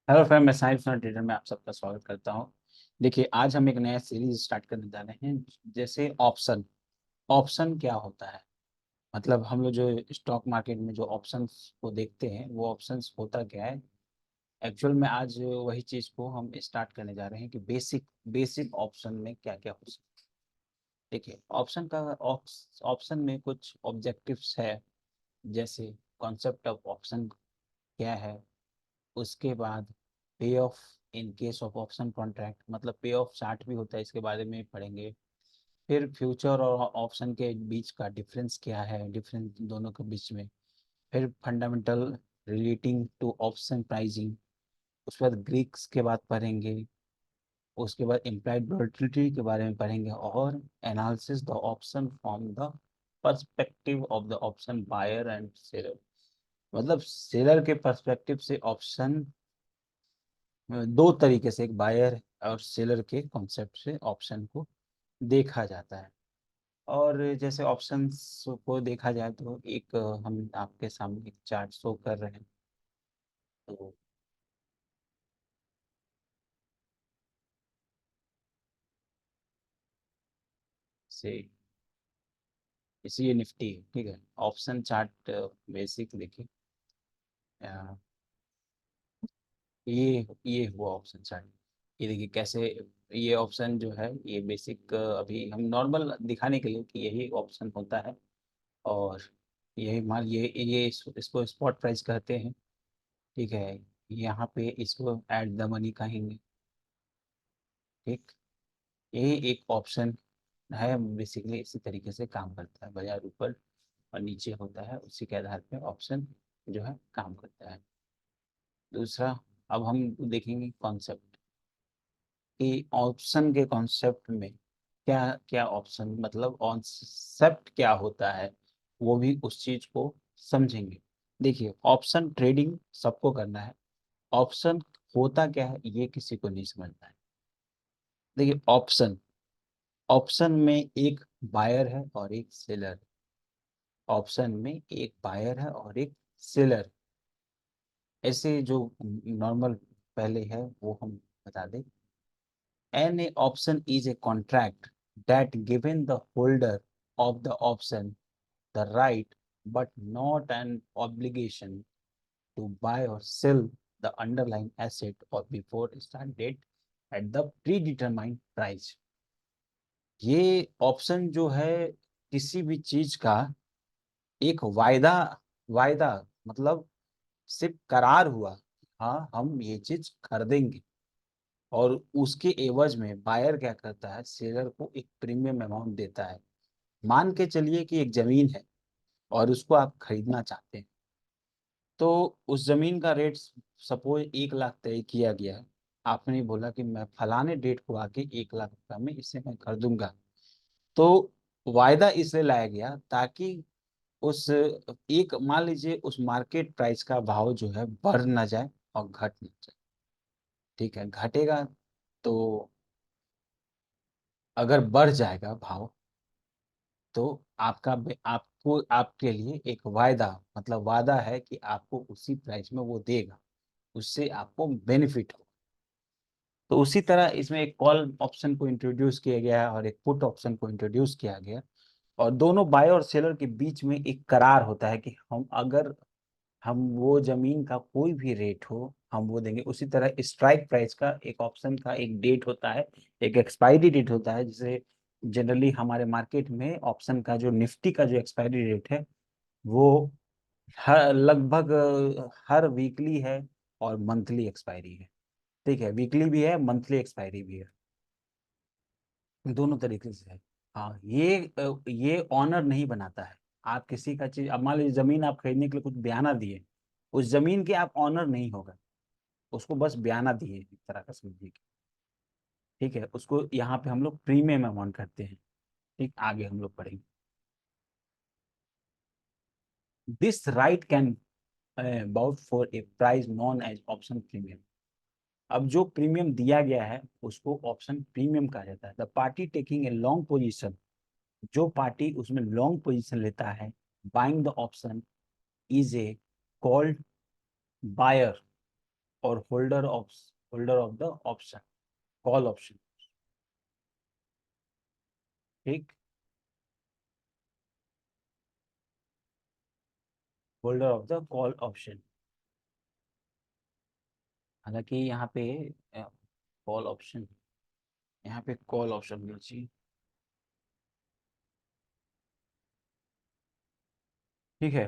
Hello friend, मैं science और trader में आप सबका स्वागत करता हूं। देखिए, आज हम एक नया सीरीज स्टार्ट करने जा रहे हैं। जैसे ऑप्शन ऑप्शन क्या होता है। मतलब हम लोग जो स्टॉक मार्केट में जो ऑप्शंस को देखते हैं, वो ऑप्शंस होता क्या है एक्चुअल में। आज वही चीज को हम स्टार्ट करने जा रहे हैं कि बेसिक बेसिक ऑप्शन में क्या क्या हो सकता है। देखिए, ऑप्शन में कुछ ऑब्जेक्टिव्स है। जैसे कॉन्सेप्ट ऑफ ऑप्शन क्या है, उसके बाद पे of in case of option contract, मतलब पे ऑफ चार्ट भी होता है, इसके बारे में पढ़ेंगे। फिर फ्यूचर और ऑप्शन के बीच का डिफरेंस क्या है, डिफरेंस दोनों के बीच में। फिर fundamental relating to option pricing. उसके बाद ग्रीक्स के बाद पढ़ेंगे। उसके बाद इम्प्लाइड वोलेटिलिटी के बारे में पढ़ेंगे और analysis the option from the perspective of the option buyer and seller. मतलब सेलर के पर्सपेक्टिव से ऑप्शन दो तरीके से, एक बायर और सेलर के कॉन्सेप्ट से ऑप्शन को देखा जाता है। और जैसे ऑप्शंस को देखा जाए तो एक हम आपके सामने एक चार्ट शो कर रहे हैं। तो से इसी ये निफ्टी है, ठीक है। ऑप्शन चार्ट बेसिक देखिए। अ, ये हुआ ऑप्शन चार्ट। ये देखिए कैसे। ये ऑप्शन जो है ये बेसिक अभी हम नॉर्मल दिखाने के लिए कि यही ऑप्शन होता है। और यही मान इसको स्पॉट प्राइस कहते हैं, ठीक है। यहाँ पे इसको ऐड द मनी कहेंगे, ठीक। यही एक ऑप्शन है, बेसिकली इसी तरीके से काम करता है। बाजार ऊपर और नीचे होता है, उसी के आधार पे ऑप्शन जो है काम करता है। दूसरा, अब हम देखेंगे कॉन्सेप्ट कि ऑप्शन के कॉन्सेप्ट में क्या क्या ऑप्शन, मतलब कॉन्सेप्ट क्या होता है, वो भी उस चीज को समझेंगे। देखिए, ऑप्शन ट्रेडिंग सबको करना है। ऑप्शन होता क्या है ये किसी को नहीं समझना है। देखिए, ऑप्शन ऑप्शन में एक बायर है और एक सेलर। ऑप्शन में एक बायर है और एक सेलर। ऐसे जो नॉर्मल पहले है वो हम बता दें। An a option is a contract that given the holder of the option the right but not an obligation to buy or sell the underlying asset or before start date at the predetermined price। ये option जो है किसी भी चीज का एक वायदा वायदा मतलब सिर्फ करार हुआ, हाँ हम ये चीज खरीदेंगे। और उसके एवज में बायर क्या करता है, सेलर को एक प्रीमियम अमाउंट देता है। मान के चलिए कि एक जमीन है और उसको आप खरीदना चाहते हैं। तो उस जमीन का रेट सपोज 1 लाख तय किया गया है। आपने बोला कि मैं फलाने डेट को आके 1 लाख रुपए में इसे मैं खरीदूंगा। तो वायदा इसलिए लाया गया ताकि उस एक मान लीजिए उस मार्केट प्राइस का भाव जो है बढ़ ना जाए और घट ना जाए, ठीक है। घटेगा तो अगर बढ़ जाएगा भाव तो आपको आपके लिए एक वायदा, मतलब वादा है कि आपको उसी प्राइस में वो देगा, उससे आपको बेनिफिट हो। तो उसी तरह इसमें एक कॉल ऑप्शन को इंट्रोड्यूस किया गया है और एक पुट ऑप्शन को इंट्रोड्यूस किया गया। और दोनों बायर और सेलर के बीच में एक करार होता है कि हम वो जमीन का कोई भी रेट हो हम वो देंगे। उसी तरह स्ट्राइक प्राइस का एक ऑप्शन का एक डेट होता है, एक एक्सपायरी डेट होता है। जैसे जनरली हमारे मार्केट में ऑप्शन का जो निफ्टी का जो एक्सपायरी डेट है वो हर लगभग हर वीकली है और मंथली एक्सपायरी है, ठीक है। वीकली भी है, मंथली एक्सपायरी भी है, दोनों तरीके से है। हाँ, ये ऑनर नहीं बनाता है। आप किसी का चीज, अब मान लीजिए जमीन आप खरीदने के लिए कुछ बयाना दिए, उस जमीन के आप ऑनर नहीं होगा, उसको बस बयाना दिए एक तरह का समझिए, ठीक है। उसको यहाँ पे हम लोग प्रीमियम अमाउंट करते हैं, ठीक। आगे हम लोग पढ़ेंगे। This right can bought for a price known as option premium. अब जो प्रीमियम दिया गया है उसको ऑप्शन प्रीमियम कहा जाता है। The party taking a long position, जो पार्टी उसमें लॉन्ग पोजीशन लेता है, buying the option is a called buyer और holder of the option, call option. ठीक, holder of the call option. हालांकि यहाँ पे कॉल ऑप्शन, यहाँ पे कॉल ऑप्शन होना चाहिए। ठीक है,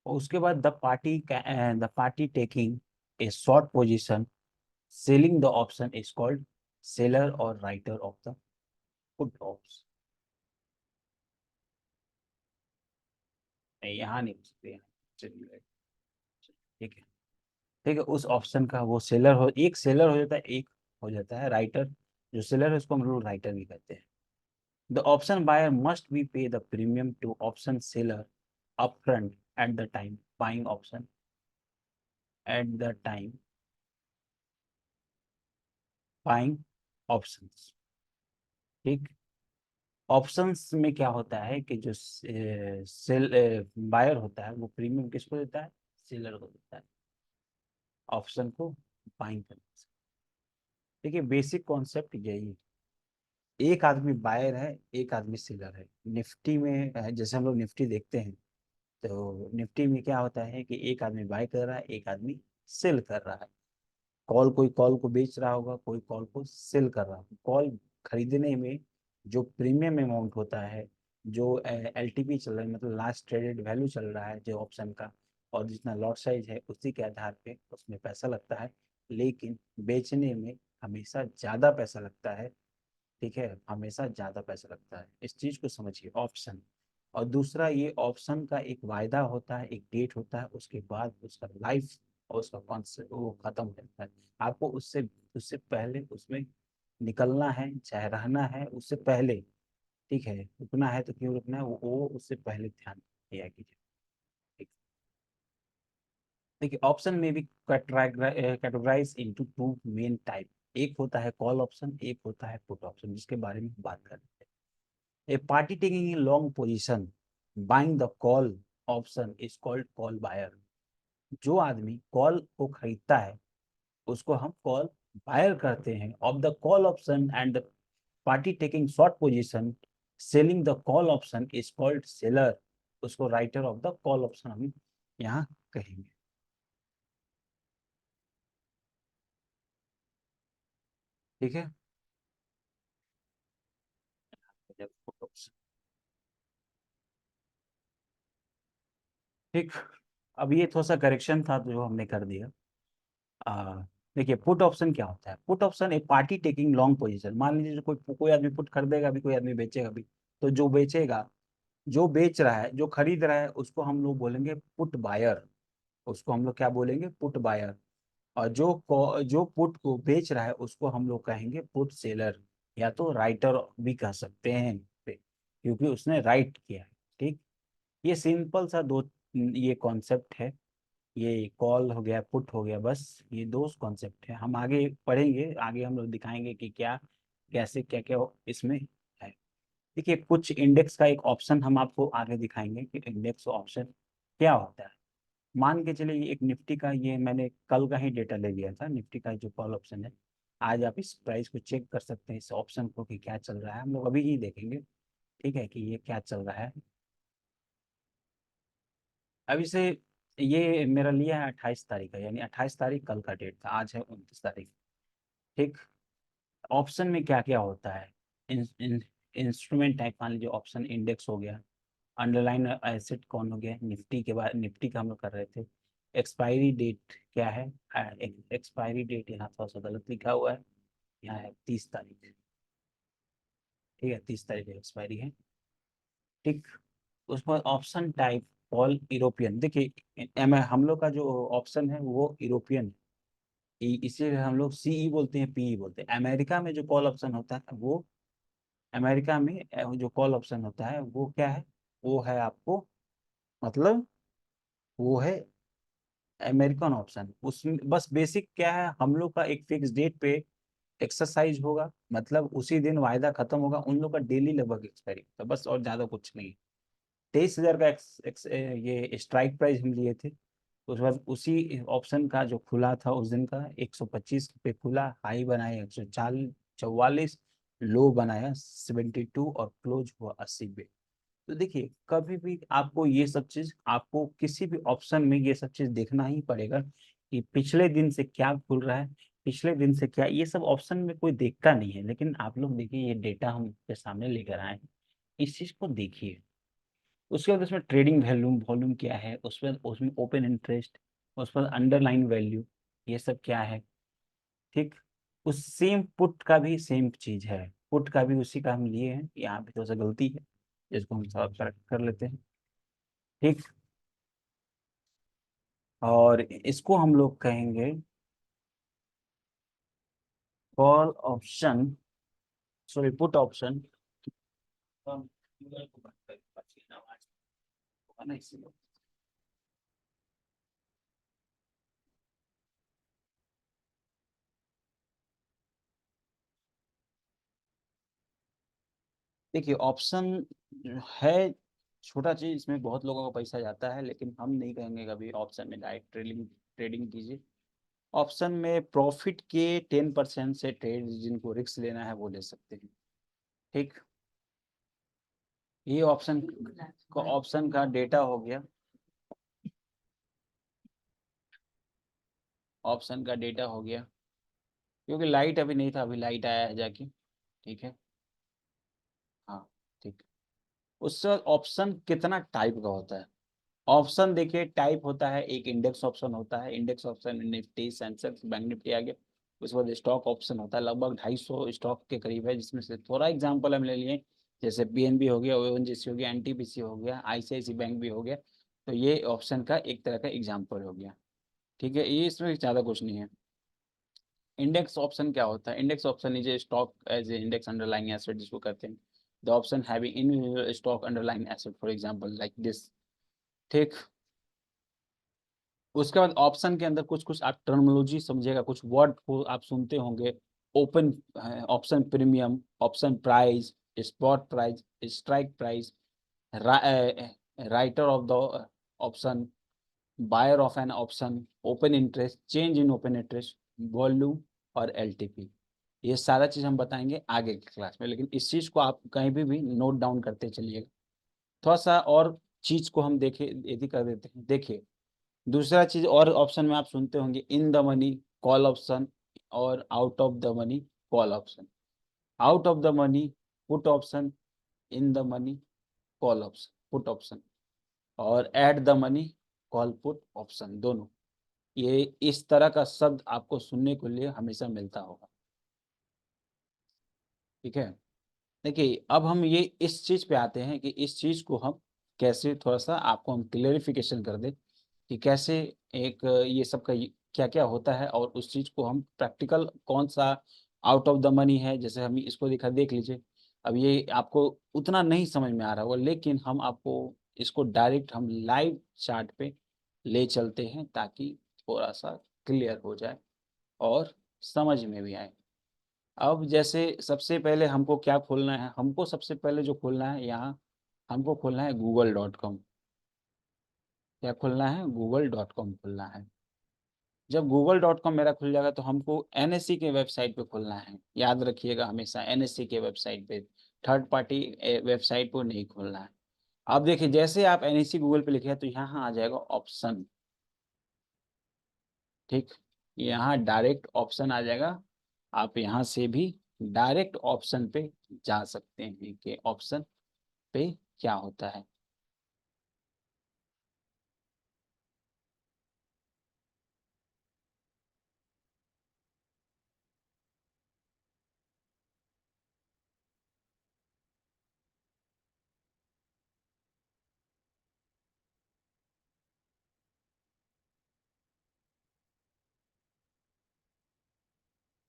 और उसके बाद the party taking a short position selling the option is called seller और writer of the put option. नहीं, यहाँ नहीं हो सकते, यहाँ चलिए। ठीक है, ठीक है, उस ऑप्शन का वो सेलर हो, एक सेलर हो जाता है, एक हो जाता है राइटर। जो सेलर है उसको हम लोग राइटर भी कहते हैं। The option buyer must be pay the premium to option seller upfront at the time buying option, at the time buying options. ठीक, ऑप्शंस में क्या होता है कि जो सेल बायर होता है वो प्रीमियम किसको देता है, सेलर को देता है, ऑप्शन को बाइंग करने से। देखिए बेसिक कॉन्सेप्ट यही है, एक आदमी बायर है, एक आदमी सेलर है। निफ्टी में जैसे हम लोग निफ्टी देखते हैं, तो निफ्टी में क्या होता है कि एक आदमी बाय कर रहा है, एक आदमी सेल कर रहा है। कोई कॉल को बेच रहा होगा, कोई कॉल को सेल कर रहा होगा। कॉल खरीदने में जो प्रीमियम अमाउंट होता है, जो एलटीपी चल रहा है, मतलब लास्ट ट्रेडेड वैल्यू चल रहा है जो ऑप्शन का, और जितना लॉट साइज है उसी के आधार पे उसमें पैसा लगता है। लेकिन बेचने में हमेशा ज़्यादा पैसा लगता है। ठीक है, हमेशा ज़्यादा पैसा लगता है, इस चीज़ को समझिए, ऑप्शन। और दूसरा, ये ऑप्शन का एक वायदा होता है, एक डेट होता है, उसके बाद उसका लाइफ और उसका कॉन्सेप्ट वो खत्म हो जाता है। आपको उससे उससे पहले उसमें निकलना है, चाहे रहना है उससे पहले। ठीक है, रुकना है तो क्यों रुकना है, वो उससे पहले ध्यान दिया कीजिए। ठीक, देखिए ऑप्शन में भी categorise into two main type. एक होता है कॉल ऑप्शन, एक होता है पुट ऑप्शन, जिसके बारे में बात कर रहे हैं। A party taking a long position buying the call option is called call buyer. जो आदमी कॉल को खरीदता है उसको हम कॉल बायर करते हैं of the call option, and the party taking short position selling the call option is called seller. उसको writer of the call option हम यहाँ कहेंगे। ठीक है, ठीक। अब ये थोड़ा सा करेक्शन था जो हमने कर दिया। आ, देखिए पुट ऑप्शन क्या होता है। पुट ऑप्शन एक पार्टी टेकिंग लॉन्ग पोजीशन। मान लीजिए जो कोई कोई आदमी पुट खरीदेगा भी, कोई आदमी बेचेगा भी। तो जो बेचेगा, जो बेच रहा है, जो खरीद रहा है, उसको हम लोग बोलेंगे पुट बायर। उसको हम लोग क्या बोलेंगे, पुट बायर। और जो पुट को बेच रहा है उसको हम लोग कहेंगे पुट सेलर, या तो राइटर भी कह सकते हैं क्योंकि उसने राइट किया है। ठीक, ये सिंपल सा दो ये कॉन्सेप्ट है। ये कॉल हो गया, पुट हो गया, बस ये दो कॉन्सेप्ट है। हम आगे पढ़ेंगे, आगे हम लोग दिखाएंगे कि क्या कैसे क्या क्या इसमें है। देखिए कुछ इंडेक्स का एक ऑप्शन हम आपको आगे दिखाएंगे कि इंडेक्स ऑप्शन क्या होता है। मान के चलिए ये एक निफ्टी का, ये मैंने कल का ही डेटा ले लिया था, निफ्टी का जो कॉल ऑप्शन है। आज आप इस प्राइस को चेक कर सकते हैं, इस ऑप्शन को कि क्या चल रहा है, हम लोग अभी ही देखेंगे। ठीक है, कि ये क्या चल रहा है अभी से। ये मेरा लिया है 28 तारीख का, यानी 28 तारीख कल का डेट था, आज है 29 तारीख। ठीक, ऑप्शन में क्या क्या होता है। इंस्ट्रूमेंट टाइप, मान लीजिए ऑप्शन इंडेक्स हो गया। अंडरलाइन एसेट कौन हो गया, निफ्टी के बाद, निफ्टी का हम लोग कर रहे थे। एक्सपायरी डेट क्या है, एक्सपायरी डेट यहाँ थोड़ा सा गलत लिखा हुआ है, यहाँ है 30 तारीख। ठीक है, 30 तारीख एक्सपायरी है। ठीक, उसके बाद ऑप्शन टाइप कॉल यूरोपियन। देखिए हम लोग का जो ऑप्शन है वो यूरोपियन है, इसीलिए हम लोग सीई बोलते हैं, पीई बोलते हैं। अमेरिका में जो कॉल ऑप्शन होता है वो, अमेरिका में जो कॉल ऑप्शन होता है वो क्या है, वो है आपको, मतलब वो है अमेरिकन ऑप्शन। उसमें बस बेसिक क्या है, हम लोग का एक फिक्स डेट पे एक्सरसाइज होगा, मतलब उसी दिन वायदा खत्म होगा। उन लोग का डेली लगभग एक्सपायरी होता है, बस और ज्यादा कुछ नहीं। 23,000 का ये स्ट्राइक प्राइस हम लिए थे, उसके बाद उसी ऑप्शन का जो खुला था उस दिन का 125 पे खुला, हाई बनाया 144, लो बनाया 72 और क्लोज हुआ 80 पे। तो देखिए कभी भी आपको ये सब चीज, आपको किसी भी ऑप्शन में ये सब चीज देखना ही पड़ेगा कि पिछले दिन से क्या खुल रहा है, पिछले दिन से क्या, ये सब ऑप्शन में कोई देखता नहीं है। लेकिन आप लोग देखिए ये डेटा हम आपके सामने लेकर आए हैं, इस चीज को देखिए। उसके बाद उसमें ट्रेडिंग वॉल्यूम, वॉल्यूम क्या है, उसमें उसमें ओपन इंटरेस्ट, उस पर अंडरलाइन वैल्यू, ये सब क्या है। ठीक। उस सेम पुट का भी सेम चीज है, पुट का भी उसी का हम लिए हैं, यहाँ पे थोड़ा सा गलती है जिसको हम सॉल्व करेक्ट कर लेते हैं। ठीक। और इसको हम लोग कहेंगे call option, sorry put option. देखिए ऑप्शन है छोटा चीज, इसमें बहुत लोगों का पैसा जाता है, लेकिन हम नहीं कहेंगे कभी ऑप्शन में डायरेक्ट ट्रेडिंग ट्रेडिंग कीजिए। ऑप्शन में प्रॉफिट के 10% से ट्रेड, जिनको रिस्क लेना है वो ले सकते हैं। ठीक। ये ऑप्शन का डेटा हो गया, ऑप्शन का डेटा हो गया। क्योंकि लाइट अभी नहीं था, अभी लाइट आया है जाके। ठीक है। हाँ। ठीक। उससे ऑप्शन कितना टाइप का होता है। ऑप्शन देखिए टाइप होता है, एक इंडेक्स ऑप्शन होता है, index option Nifty, Sensex, bank Nifty आ गया। उसके बाद स्टॉक ऑप्शन होता है, लगभग 250 स्टॉक के करीब है, जिसमें से थोड़ा एग्जांपल हम ले लिए, जैसे पीएनबी हो गया, ओएनजीसी हो गया, एनटीपीसी हो गया, आईसीआईसी बैंक भी हो गया। तो ये ऑप्शन का एक तरह का एग्जाम्पल हो गया। ठीक है, ये इसमें ज़्यादा कुछ नहीं है। इंडेक्स ऑप्शन क्या होता है, index option is a stock as a index underlying asset, जिसको कहते हैं the option having individual stock underlying asset, for example like this. ठीक। उसके बाद ऑप्शन के अंदर कुछ कुछ आप टर्मिनोलॉजी समझिएगा, कुछ वर्ड को आप सुनते होंगे। Open option premium, option price, spot price, strike price, writer of the option, buyer of an option, open interest, change in open interest, volume और एलटीपी। ये सारा चीज हम बताएंगे आगे की क्लास में, लेकिन इस चीज को आप कहीं भी नोट डाउन करते चलिएगा। थोड़ा सा और चीज को हम देखे यदि कर देते हैं, देखिए दूसरा चीज और ऑप्शन में आप सुनते होंगे in the money call option, और out of the money call option. Out of the money put option, in the money call option put option, और at the money call put option, दोनों। ये इस तरह का शब्द आपको सुनने के लिए हमेशा मिलता होगा। ठीक है। देखिए अब हम ये इस चीज पे आते हैं कि इस चीज को हम कैसे, थोड़ा सा आपको हम क्लेरिफिकेशन कर दें कि कैसे एक ये सब का क्या क्या होता है, और उस चीज को हम प्रैक्टिकल कौन सा आउट ऑफ द मनी है, जैसे हम इसको देख लीजिए। अब ये आपको उतना नहीं समझ में आ रहा होगा, लेकिन हम आपको इसको डायरेक्ट हम लाइव चार्ट पे ले चलते हैं, ताकि थोड़ा सा क्लियर हो जाए और समझ में भी आए। अब जैसे सबसे पहले हमको क्या खोलना है, हमको सबसे पहले जो खोलना है यहाँ, हमको खोलना है google.com। क्या खोलना है, google.com खोलना है। जब google.com मेरा खुल जाएगा तो हमको एनएससी के वेबसाइट पे खोलना है, याद रखिएगा हमेशा एनएससी के वेबसाइट पे, थर्ड पार्टी वेबसाइट को नहीं खोलना है। अब देखिए जैसे आप एनएससी गूगल पे लिखे तो यहाँ आ जाएगा ऑप्शन। ठीक। यहाँ डायरेक्ट ऑप्शन आ जाएगा, आप यहाँ से भी डायरेक्ट ऑप्शन पे जा सकते हैं कि ऑप्शन पे क्या होता है।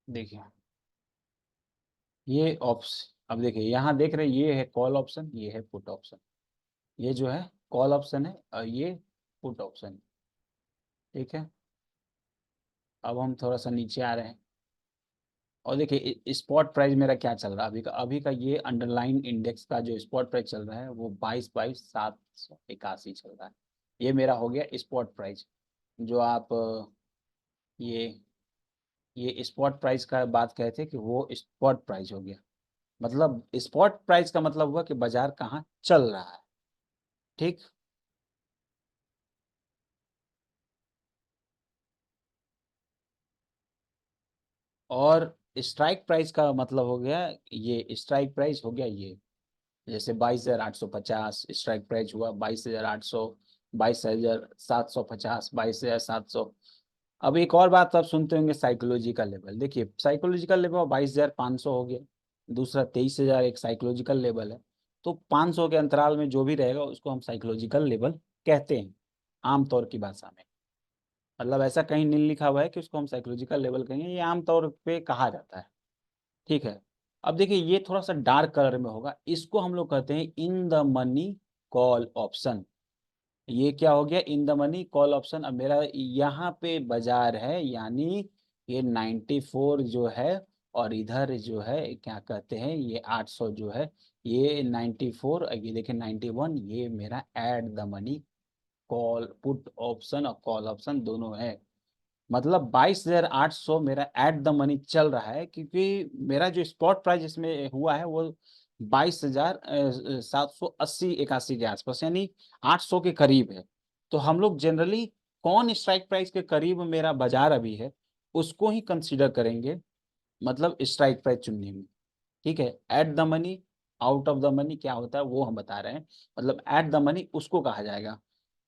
देखिए ये ऑप्शन, अब देखिए यहाँ देख रहे हैं, ये है कॉल ऑप्शन, ये है पुट ऑप्शन। ये जो है कॉल ऑप्शन है और ये पुट ऑप्शन। ठीक है। अब हम थोड़ा सा नीचे आ रहे हैं, और देखिए स्पॉट प्राइस मेरा क्या चल रहा है अभी का ये अंडरलाइन इंडेक्स का जो स्पॉट प्राइस चल रहा है वो 22,781 चल रहा है। ये मेरा हो गया स्पॉट प्राइस। जो आप ये ये स्पॉट प्राइस का बात कहे थे कि वो स्पॉट प्राइस हो गया। मतलब स्पॉट प्राइस का मतलब हुआ कि बाजार कहाँ चल रहा है। ठीक। और स्ट्राइक प्राइस का मतलब हो गया, ये स्ट्राइक प्राइस हो गया ये, जैसे 22,850 स्ट्राइक प्राइस हुआ, 22,800, 22,750, 22,700। अब एक और बात आप सुनते होंगे, साइकोलॉजिकल लेवल। देखिए साइकोलॉजिकल लेवल 22,500 हो गया, दूसरा 23,000 एक साइकोलॉजिकल लेवल है। तो 500 के अंतराल में जो भी रहेगा उसको हम साइकोलॉजिकल लेवल कहते हैं आमतौर की भाषा में। मतलब ऐसा कहीं नहीं लिखा हुआ है कि उसको हम साइकोलॉजिकल लेवल कहेंगे, ये आमतौर पे कहा जाता है। ठीक है। अब देखिए ये थोड़ा सा डार्क कलर में होगा, इसको हम लोग कहते हैं इन द मनी कॉल ऑप्शन। ये क्या हो गया, इन द मनी कॉल ऑप्शन। अब मेरा यहाँ पे बाजार है, यानी ये 94 जो है, और इधर जो है क्या कहते हैं, ये 800 जो है, ये 94, ये देखिए 91, ये मेरा eight the money call put option और कॉल ऑप्शन दोनों है। मतलब 22,800 मेरा एट द मनी चल रहा है, क्योंकि मेरा जो स्पॉट प्राइस इसमें हुआ है वो 22,780-81 के आसपास, यानी 800 के करीब है। तो हम लोग जनरली कौन स्ट्राइक प्राइस के करीब मेरा बाजार अभी है उसको ही कंसीडर करेंगे, मतलब स्ट्राइक प्राइस चुनने में। ठीक है। Eight the money, out of the money क्या होता है वो हम बता रहे हैं। मतलब एट द मनी उसको कहा जाएगा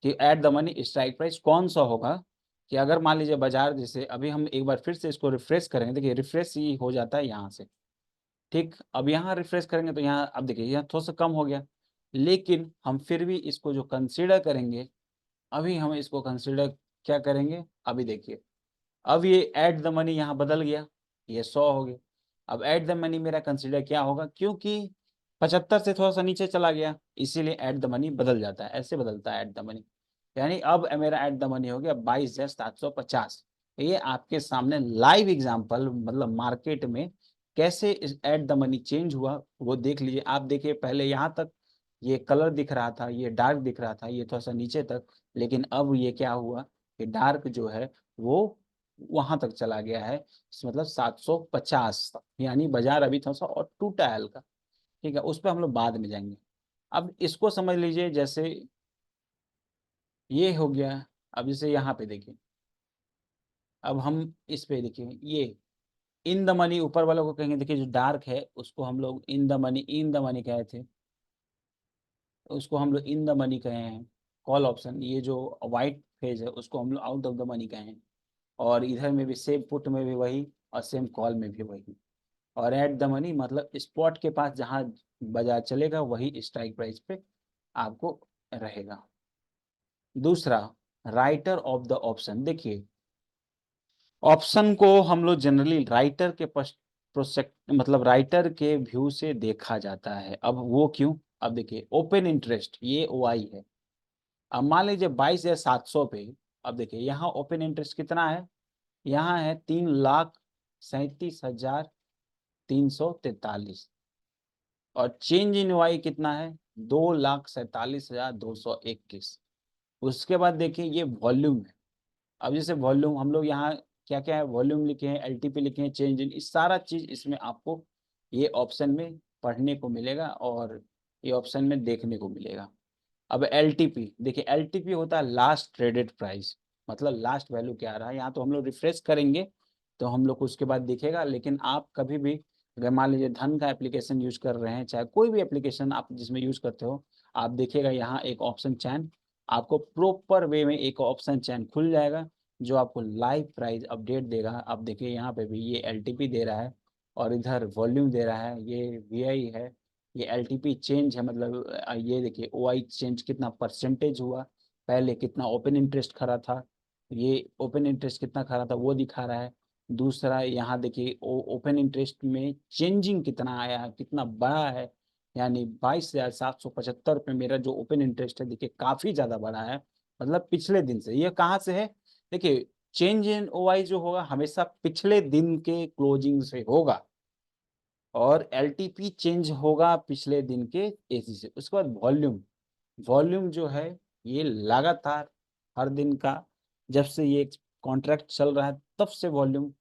कि eight the money strike price कौन सा होगा, कि अगर मान लीजिए बाजार, जैसे अभी हम एक बार फिर से इसको रिफ्रेश करेंगे, देखिए रिफ्रेश ही हो जाता है यहाँ से। ठीक। अब यहाँ रिफ्रेश करेंगे तो यहाँ अब देखिए यहाँ थोड़ा सा कम हो गया, लेकिन हम फिर भी इसको जो कंसीडर करेंगे, अभी हम इसको कंसीडर क्या करेंगे, अभी देखिए अब ये एट द मनी यहाँ बदल गया, ये 100 हो गया। अब एट द मनी मेरा कंसीडर क्या होगा, क्योंकि 75 से थोड़ा सा नीचे चला गया, इसीलिए एट द मनी बदल जाता है, ऐसे बदलता है एट द मनी। यानी अब मेरा एट द मनी हो गया 22,750। ये आपके सामने लाइव एग्जांपल, मतलब मार्केट में कैसे एट द मनी चेंज हुआ वो देख लीजिए। आप देखिए पहले यहाँ तक ये कलर दिख रहा था, ये डार्क दिख रहा था, ये थोड़ा सा नीचे तक, लेकिन अब ये क्या हुआ कि डार्क जो है वो वहां तक चला गया है, मतलब 750 तक, यानी बाजार अभी थोड़ा सा और टूटा है हल्का। ठीक है, उस पर हम लोग बाद में जाएंगे। अब इसको समझ लीजिए, जैसे ये हो गया। अब जैसे यहाँ पे देखिए, अब हम इस पे देखिए, ये इन द मनी ऊपर वालों को कहेंगे, देखिए जो डार्क है उसको हम लोग इन द मनी कहे थे, उसको हम लोग इन द मनी कहे हैं। कॉल ऑप्शन, ये जो व्हाइट फेज है उसको हम लोग आउट ऑफ द मनी कहे हैं। और इधर में भी सेम, पुट में भी वही, और सेम कॉल में भी वही। और एट द मनी मतलब स्पॉट के पास जहां बाजार चलेगा वही स्ट्राइक प्राइस पे आपको रहेगा। दूसरा, राइटर ऑफ द ऑप्शन। देखिए ऑप्शन को हम लोग जनरली राइटर के प्रोसेक्ट, मतलब राइटर के व्यू से देखा जाता है। अब वो क्यों, अब देखिए ओपन इंटरेस्ट ये OI है। अब मान लीजिए 22,700 पे, अब देखिए यहाँ ओपन इंटरेस्ट कितना है, यहाँ है 3,37,343, और चेंज इन वाई कितना है, 2,47,221। उसके बाद देखिए ये वॉल्यूम है। अब जैसे वॉल्यूम हम लोग यहाँ क्या क्या है, वॉल्यूम लिखे हैं, LTP लिखे हैं, चेंज इन, इस सारा चीज इसमें आपको ये ऑप्शन में पढ़ने को मिलेगा, और ये ऑप्शन में देखने को मिलेगा। अब LTP देखिए, LTP होता है लास्ट ट्रेडेड प्राइस, मतलब लास्ट वैल्यू क्या आ रहा है। यहाँ तो हम लोग रिफ्रेश करेंगे तो हम लोग को उसके बाद दिखेगा, लेकिन आप कभी भी अगर मान लीजिए धन का एप्लीकेशन यूज कर रहे हैं, चाहे कोई भी एप्लीकेशन आप जिसमें यूज करते हो, आप देखिएगा यहाँ एक ऑप्शन चैन, आपको प्रॉपर वे में एक ऑप्शन चैन खुल जाएगा जो आपको लाइव प्राइस अपडेट देगा। आप देखिए यहाँ पे भी ये LTP दे रहा है, और इधर वॉल्यूम दे रहा है, ये VI है, ये LTP चेंज है, मतलब ये देखिए OI चेंज कितना परसेंटेज हुआ, पहले कितना ओपन इंटरेस्ट खड़ा था, ये ओपन इंटरेस्ट कितना खड़ा था वो दिखा रहा है। दूसरा यहाँ देखिए ओपन इंटरेस्ट में चेंजिंग कितना आया, कितना बड़ा है, यानी 22,775 पे मेरा जो ओपन इंटरेस्ट है देखिए काफी ज्यादा बड़ा है। मतलब पिछले दिन से, ये कहाँ से है, देखिए चेंज इन OI जो होगा हमेशा पिछले दिन के क्लोजिंग से होगा, और LTP चेंज होगा पिछले दिन के AC से। उसके बाद वॉल्यूम, वॉल्यूम जो है ये लगातार हर दिन का जब से ये कॉन्ट्रैक्ट चल रहा है तब से वॉल्यूम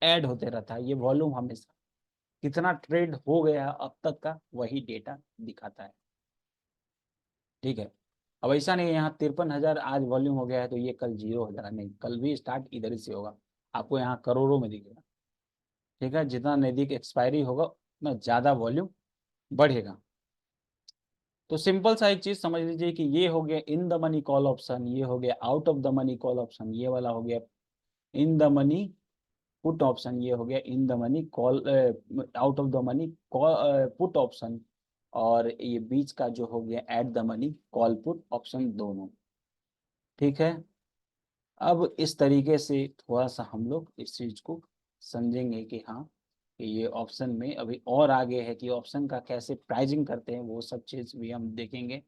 ऐड होते रहता है। ये वॉल्यूम हमेशा कितना ट्रेड हो गया अब तक का वही डेटा दिखाता है। ठीक है, अब ऐसा नहीं है यहाँ 53,000 आज वॉल्यूम हो गया है तो ये कल 0 हो जाएगा, नहीं, कल भी स्टार्ट इधर ही से होगा, आपको यहाँ करोड़ों में दिखेगा। ठीक है, जितना नजदीक एक्सपायरी होगा उतना ज़्यादा वॉल्यूम बढ़ेगा। तो सिंपल सा एक चीज समझ लीजिए कि ये हो गया इन द मनी कॉल ऑप्शन, ये हो गया out of the money call option, ये वाला हो गया इन द मनी पुट ऑप्शन, ये हो गया इन the money call out of the money put option, और ये बीच का जो हो गया eight the money call put option दोनों। ठीक है, अब इस तरीके से थोड़ा सा हम लोग इस चीज को समझेंगे कि हाँ, कि ये ऑप्शन में अभी और आगे है कि ऑप्शन का कैसे प्राइजिंग करते हैं, वो सब चीज भी हम देखेंगे।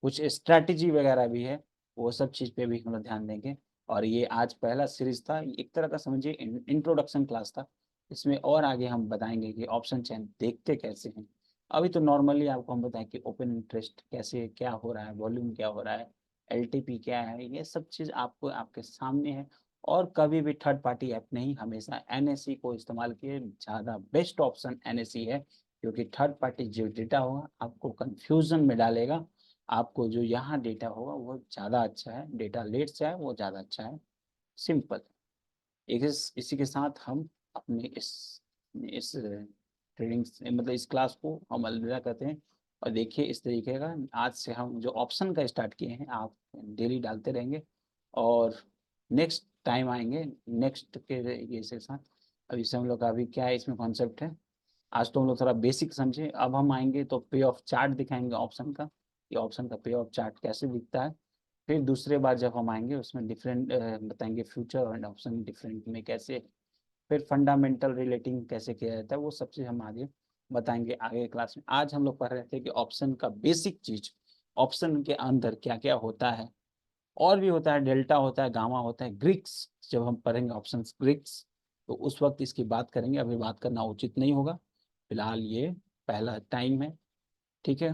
कुछ स्ट्रैटेजी वगैरह भी है, वो सब चीज पे भी हम लोग ध्यान देंगे। और ये आज पहला सीरीज था, एक तरह का समझिए इंट्रोडक्शन क्लास था। इसमें और आगे हम बताएंगे कि ऑप्शन चेन देखते कैसे हैं। अभी तो नॉर्मली आपको हम बताएं कि ओपन इंटरेस्ट कैसे क्या हो रहा है, वॉल्यूम क्या हो रहा है, एलटीपी क्या है, ये सब चीज़ आपको आपके सामने है। और कभी भी थर्ड पार्टी ऐप नहीं, हमेशा एनएससी को इस्तेमाल किए, ज़्यादा बेस्ट ऑप्शन एनएससी है। क्योंकि थर्ड पार्टी जो डेटा होगा आपको कंफ्यूजन में डालेगा, आपको जो यहाँ डेटा होगा वो ज़्यादा अच्छा है, डेटा लेट से है वो ज़्यादा अच्छा है। सिंपल। इसी के साथ हम अपने इस ट्रेडिंग मतलब इस क्लास को हम अलविदा करते हैं। और देखिए इस तरीके का आज से हम जो ऑप्शन का स्टार्ट किए हैं आप डेली डालते रहेंगे, और नेक्स्ट टाइम आएंगे नेक्स्ट के ये से साथ। अभी से हम लोग का अभी क्या है इसमें कॉन्सेप्ट है, आज तो हम लोग थोड़ा बेसिक समझे, अब हम आएंगे तो पे ऑफ चार्ट दिखाएंगे ऑप्शन का, ये ऑप्शन का पे ऑफ चार्ट कैसे दिखता है। फिर दूसरे बार जब हम आएंगे उसमें डिफरेंट बताएंगे फ्यूचर एंड ऑप्शन डिफरेंट में कैसे, फिर फंडामेंटल रिलेटिंग कैसे किया जाता है, वो सब चीज़ हम आगे बताएंगे आगे क्लास में। आज हम लोग पढ़ रहे थे कि ऑप्शन का बेसिक चीज, ऑप्शन के अंदर क्या क्या होता है, और भी होता है, डेल्टा होता है, गामा होता है, ग्रीक्स, जब हम पढ़ेंगे ऑप्शन ग्रीक्स तो उस वक्त इसकी बात करेंगे, अभी बात करना उचित नहीं होगा, फिलहाल ये पहला टाइम है। ठीक है।